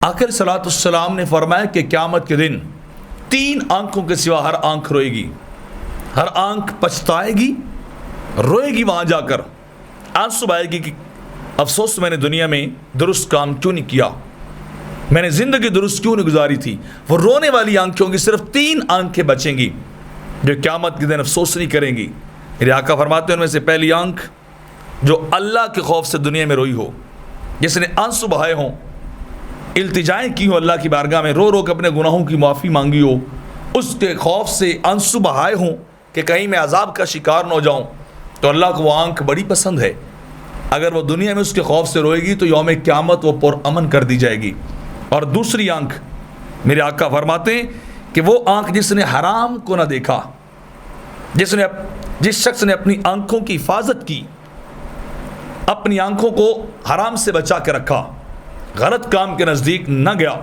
آخر صلاۃ السلام نے فرمایا کہ قیامت کے دن 3 آنکھوں کے سوا ہر آنکھ روئے گی، ہر آنکھ پچھتائے گی، روئے گی، وہاں جا کر آنسو آئے گی کہ افسوس میں نے دنیا میں درست کام کیوں نہیں کیا، میں نے زندگی درست کیوں نہیں گزاری تھی۔ وہ رونے والی آنکھیں ہوں گی، صرف 3 آنکھیں بچیں گی جو قیامت کے دن افسوس نہیں کریں گی۔ میرے آقا فرماتے ہیں ان میں سے پہلی آنکھ جو اللہ کے خوف سے دنیا میں روئی ہو، جس نے آنسو بہائے ہوں، التجائیں کی ہوں اللہ کی بارگاہ میں، رو رو کے اپنے گناہوں کی معافی مانگی ہو، اس کے خوف سے آنسو بہائے ہوں کہ کہیں میں عذاب کا شکار نہ ہو جاؤں، تو اللہ کو وہ آنکھ بڑی پسند ہے۔ اگر وہ دنیا میں اس کے خوف سے روئے گی تو یوم قیامت وہ پرامن کر دی جائے گی۔ اور دوسری آنکھ میرے آقا فرماتے ہیں کہ وہ آنکھ جس نے حرام کو نہ دیکھا، جس شخص نے اپنی آنکھوں کی حفاظت کی، اپنی آنکھوں کو حرام سے بچا کے رکھا، غلط کام کے نزدیک نہ گیا،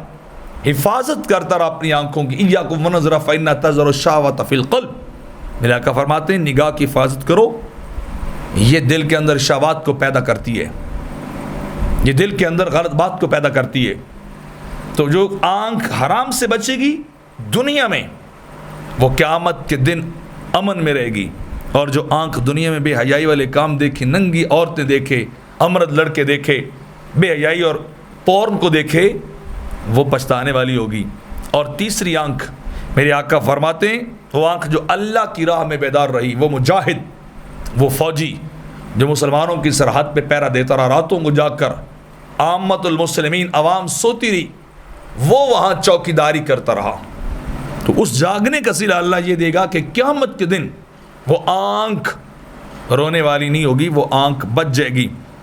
حفاظت کرتا رہا اپنی آنکھوں کی۔ ایاکم ونظر فإنها تظهر الشهوة في القلب، میرے آقا فرماتے ہیں نگاہ کی حفاظت کرو، یہ دل کے اندر شہوات کو پیدا کرتی ہے، یہ دل کے اندر غلط بات کو پیدا کرتی ہے۔ تو جو آنکھ حرام سے بچے گی دنیا میں، وہ قیامت کے دن امن میں رہے گی۔ اور جو آنکھ دنیا میں بے حیائی والے کام دیکھے، ننگی عورتیں دیکھے، امرد لڑکے دیکھے، بے حیائی اور پورن کو دیکھے، وہ پچھتانے والی ہوگی۔ اور تیسری آنکھ میرے آقا فرماتے ہیں وہ آنکھ جو اللہ کی راہ میں بیدار رہی، وہ مجاہد، وہ فوجی جو مسلمانوں کی سرحد پہ پہرا دیتا رہا، راتوں کو جا کر عامت المسلمین عوام سوتی رہی، وہ وہاں چوکیداری کرتا رہا، تو اس جاگنے کا صلہ اللہ یہ دے گا کہ قیامت کے دن وہ آنکھ رونے والی نہیں ہوگی، وہ آنکھ بچ جائے گی۔